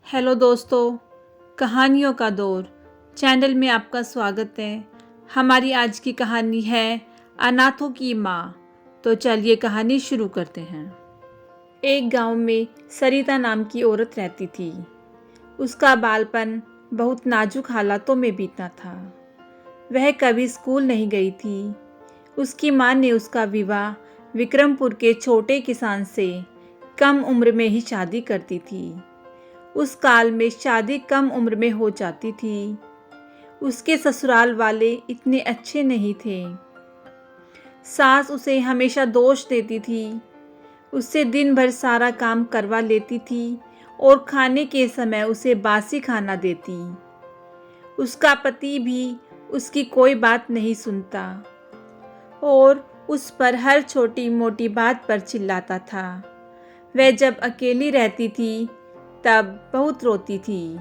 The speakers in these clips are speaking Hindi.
हेलो दोस्तों, कहानियों का दौर चैनल में आपका स्वागत है। हमारी आज की कहानी है अनाथों की माँ। तो चलिए कहानी शुरू करते हैं। एक गांव में सरिता नाम की औरत रहती थी। उसका बालपन बहुत नाजुक हालातों में बीता था। वह कभी स्कूल नहीं गई थी। उसकी माँ ने उसका विवाह विक्रमपुर के छोटे किसान से कम उम्र में ही शादी करती थी। उस काल में शादी कम उम्र में हो जाती थी। उसके ससुराल वाले इतने अच्छे नहीं थे। सास उसे हमेशा दोष देती थी। उससे दिन भर सारा काम करवा लेती थी और खाने के समय उसे बासी खाना देती। उसका पति भी उसकी कोई बात नहीं सुनता और उस पर हर छोटी मोटी बात पर चिल्लाता था। वह जब अकेली रहती थी तब बहुत रोती थी।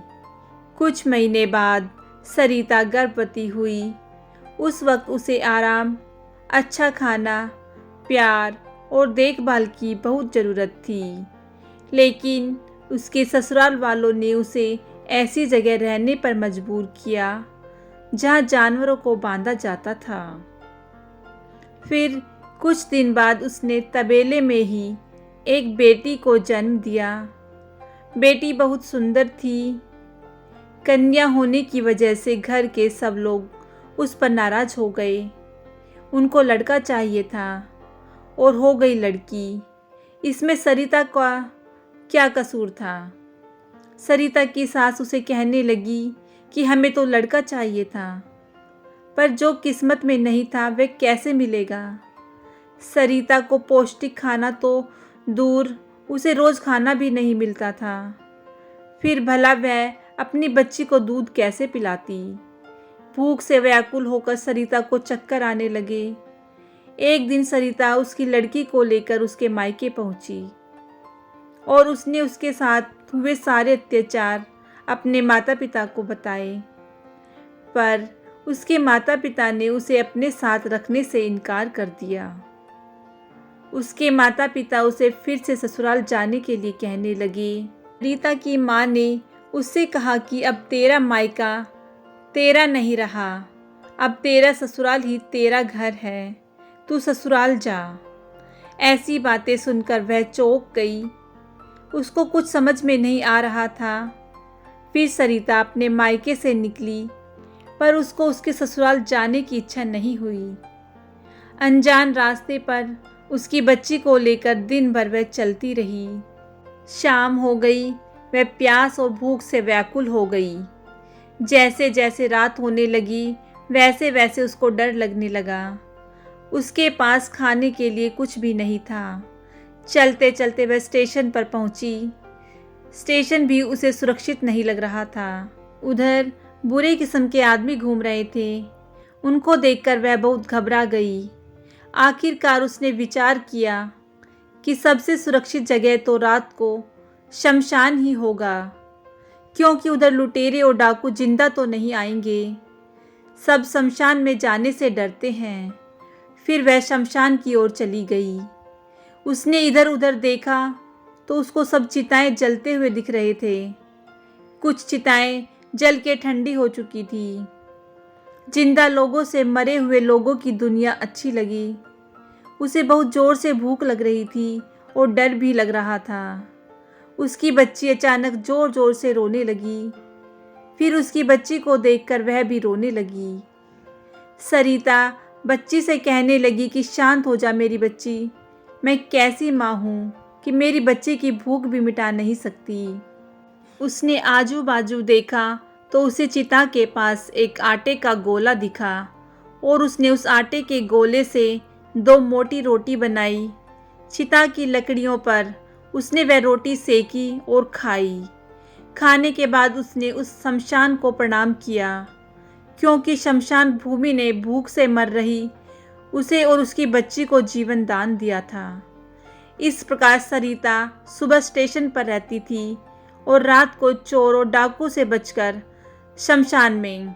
कुछ महीने बाद सरिता गर्भवती हुई। उस वक्त उसे आराम, अच्छा खाना, प्यार और देखभाल की बहुत ज़रूरत थी। लेकिन उसके ससुराल वालों ने उसे ऐसी जगह रहने पर मजबूर किया जहाँ जानवरों को बांधा जाता था। फिर कुछ दिन बाद उसने तबेले में ही एक बेटी को जन्म दिया। बेटी बहुत सुंदर थी। कन्या होने की वजह से घर के सब लोग उस पर नाराज हो गए। उनको लड़का चाहिए था और हो गई लड़की। इसमें सरिता का क्या कसूर था? सरिता की सास उसे कहने लगी कि हमें तो लड़का चाहिए था, पर जो किस्मत में नहीं था वह कैसे मिलेगा। सरिता को पौष्टिक खाना तो दूर, उसे रोज़ खाना भी नहीं मिलता था। फिर भला वह अपनी बच्ची को दूध कैसे पिलाती। भूख से व्याकुल होकर सरिता को चक्कर आने लगे। एक दिन सरिता उसकी लड़की को लेकर उसके मायके पहुंची और उसने उसके साथ हुए सारे अत्याचार अपने माता पिता को बताए, पर उसके माता पिता ने उसे अपने साथ रखने से इनकार कर दिया। उसके माता पिता उसे फिर से ससुराल जाने के लिए कहने लगे। रीता की माँ ने उससे कहा कि अब तेरा मायका तेरा नहीं रहा, अब तेरा ससुराल ही तेरा घर है, तू ससुराल जा। ऐसी बातें सुनकर वह चौंक गई। उसको कुछ समझ में नहीं आ रहा था। फिर सरिता अपने मायके से निकली, पर उसको उसके ससुराल जाने की इच्छा नहीं हुई। अनजान रास्ते पर उसकी बच्ची को लेकर दिन भर वह चलती रही। शाम हो गई। वह प्यास और भूख से व्याकुल हो गई। जैसे जैसे रात होने लगी वैसे वैसे उसको डर लगने लगा। उसके पास खाने के लिए कुछ भी नहीं था। चलते चलते वह स्टेशन पर पहुंची। स्टेशन भी उसे सुरक्षित नहीं लग रहा था। उधर बुरे किस्म के आदमी घूम रहे थे। उनको देखकर वह बहुत घबरा गई। आखिरकार उसने विचार किया कि सबसे सुरक्षित जगह तो रात को शमशान ही होगा, क्योंकि उधर लुटेरे और डाकू जिंदा तो नहीं आएंगे। सब शमशान में जाने से डरते हैं। फिर वह शमशान की ओर चली गई। उसने इधर उधर देखा तो उसको सब चिताएं जलते हुए दिख रहे थे। कुछ चिताएं जल के ठंडी हो चुकी थी। जिंदा लोगों से मरे हुए लोगों की दुनिया अच्छी लगी। उसे बहुत ज़ोर से भूख लग रही थी और डर भी लग रहा था। उसकी बच्ची अचानक ज़ोर ज़ोर से रोने लगी। फिर उसकी बच्ची को देखकर वह भी रोने लगी। सरिता बच्ची से कहने लगी कि शांत हो जा मेरी बच्ची, मैं कैसी माँ हूँ कि मेरी बच्ची की भूख भी मिटा नहीं सकती। उसने आजू बाजू देखा तो उसे चिता के पास एक आटे का गोला दिखा और उसने उस आटे के गोले से 2 मोटी रोटी बनाई। चिता की लकड़ियों पर उसने वह रोटी सेकी और खाई। खाने के बाद उसने उस शमशान को प्रणाम किया, क्योंकि शमशान भूमि ने भूख से मर रही उसे और उसकी बच्ची को जीवन दान दिया था। इस प्रकार सरिता सुबह स्टेशन पर रहती थी और रात को चोर और डाकू से बचकर शमशान में।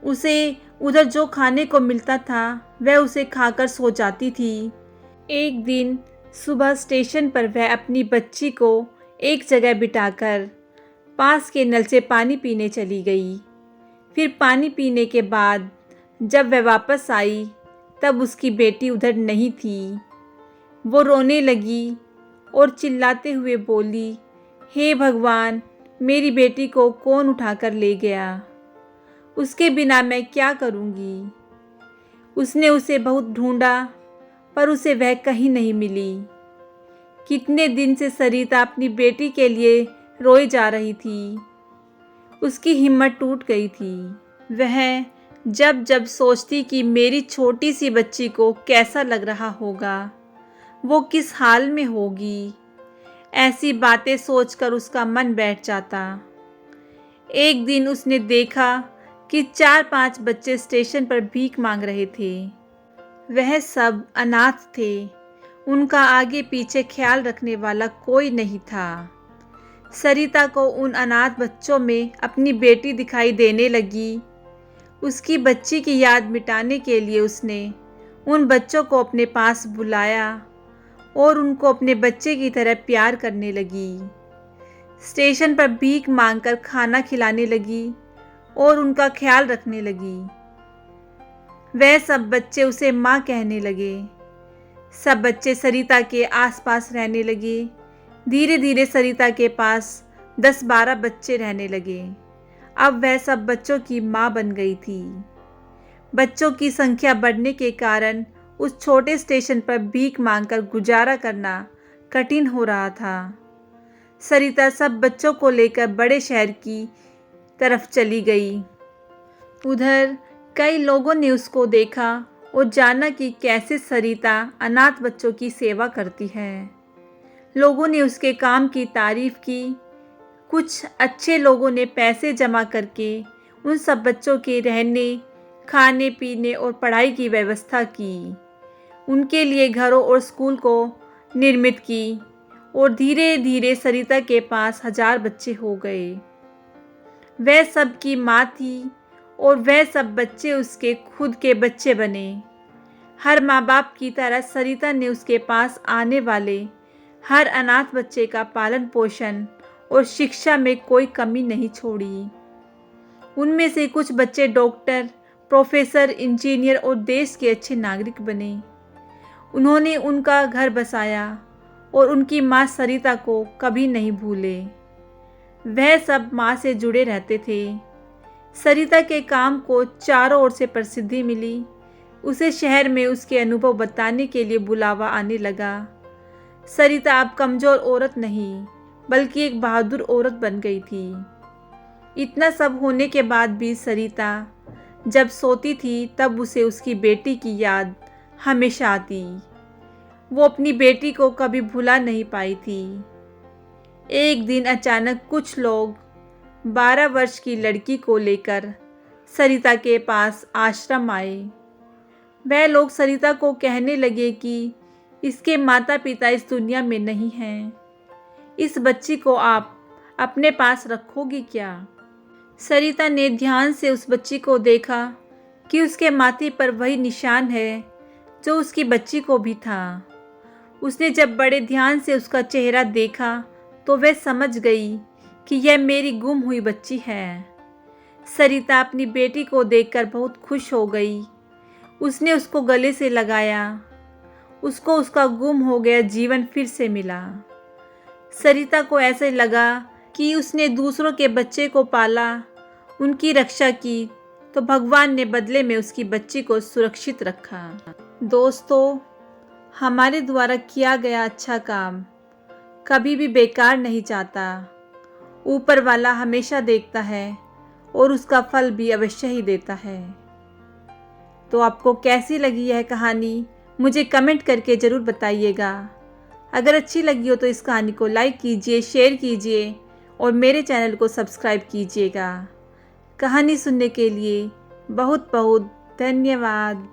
उसे उधर जो खाने को मिलता था वह उसे खाकर सो जाती थी। एक दिन सुबह स्टेशन पर वह अपनी बच्ची को एक जगह बिठाकर पास के नल से पानी पीने चली गई। फिर पानी पीने के बाद जब वह वापस आई तब उसकी बेटी उधर नहीं थी। वो रोने लगी और चिल्लाते हुए बोली, हे भगवान, मेरी बेटी को कौन उठाकर ले गया? उसके बिना मैं क्या करूँगी? उसने उसे बहुत ढूंढा पर उसे वह कहीं नहीं मिली। कितने दिन से सरिता अपनी बेटी के लिए रोई जा रही थी। उसकी हिम्मत टूट गई थी। वह जब जब सोचती कि मेरी छोटी सी बच्ची को कैसा लग रहा होगा, वो किस हाल में होगी, ऐसी बातें सोचकर उसका मन बैठ जाता। एक दिन उसने देखा कि 4-5 बच्चे स्टेशन पर भीख मांग रहे थे। वह सब अनाथ थे। उनका आगे पीछे ख्याल रखने वाला कोई नहीं था। सरिता को उन अनाथ बच्चों में अपनी बेटी दिखाई देने लगी। उसकी बच्ची की याद मिटाने के लिए उसने उन बच्चों को अपने पास बुलाया और उनको अपने बच्चे की तरह प्यार करने लगी। स्टेशन पर भीख मांगकर खाना खिलाने लगी और उनका ख्याल रखने लगी। वह सब बच्चे उसे माँ कहने लगे। सब बच्चे सरिता के आसपास रहने लगे। धीरे धीरे सरिता के पास 10-12 बच्चे रहने लगे। अब वह सब बच्चों की माँ बन गई थी। बच्चों की संख्या बढ़ने के कारण उस छोटे स्टेशन पर भीख मांगकर गुजारा करना कठिन हो रहा था। सरिता सब बच्चों को लेकर बड़े शहर की तरफ चली गई। उधर कई लोगों ने उसको देखा और जाना कि कैसे सरिता अनाथ बच्चों की सेवा करती है। लोगों ने उसके काम की तारीफ की। कुछ अच्छे लोगों ने पैसे जमा करके उन सब बच्चों के रहने, खाने पीने और पढ़ाई की व्यवस्था की। उनके लिए घरों और स्कूल को निर्मित की और धीरे धीरे सरिता के पास 1000 बच्चे हो गए। वह सब की माँ थी और वह सब बच्चे उसके खुद के बच्चे बने। हर माँ बाप की तरह सरिता ने उसके पास आने वाले हर अनाथ बच्चे का पालन पोषण और शिक्षा में कोई कमी नहीं छोड़ी। उनमें से कुछ बच्चे डॉक्टर, प्रोफेसर, इंजीनियर और देश के अच्छे नागरिक बने। उन्होंने उनका घर बसाया और उनकी माँ सरिता को कभी नहीं भूले। वह सब माँ से जुड़े रहते थे। सरिता के काम को चारों ओर से प्रसिद्धि मिली। उसे शहर में उसके अनुभव बताने के लिए बुलावा आने लगा। सरिता अब कमज़ोर औरत नहीं बल्कि एक बहादुर औरत बन गई थी। इतना सब होने के बाद भी सरिता जब सोती थी तब उसे उसकी बेटी की याद हमेशा आती। वो अपनी बेटी को कभी भुला नहीं पाई थी। एक दिन अचानक कुछ लोग 12 वर्ष की लड़की को लेकर सरिता के पास आश्रम आए। वह लोग सरिता को कहने लगे कि इसके माता पिता इस दुनिया में नहीं हैं। इस बच्ची को आप अपने पास रखोगी क्या? सरिता ने ध्यान से उस बच्ची को देखा कि उसके माथे पर वही निशान है जो उसकी बच्ची को भी था। उसने जब बड़े ध्यान से उसका चेहरा देखा तो वह समझ गई कि यह मेरी गुम हुई बच्ची है। सरिता अपनी बेटी को देखकर बहुत खुश हो गई। उसने उसको गले से लगाया। उसको उसका गुम हो गया जीवन फिर से मिला। सरिता को ऐसे लगा कि उसने दूसरों के बच्चे को पाला, उनकी रक्षा की, तो भगवान ने बदले में उसकी बच्ची को सुरक्षित रखा। दोस्तों, हमारे द्वारा किया गया अच्छा काम कभी भी बेकार नहीं जाता। ऊपर वाला हमेशा देखता है और उसका फल भी अवश्य ही देता है। तो आपको कैसी लगी यह कहानी मुझे कमेंट करके ज़रूर बताइएगा। अगर अच्छी लगी हो तो इस कहानी को लाइक कीजिए, शेयर कीजिए और मेरे चैनल को सब्सक्राइब कीजिएगा। कहानी सुनने के लिए बहुत बहुत धन्यवाद।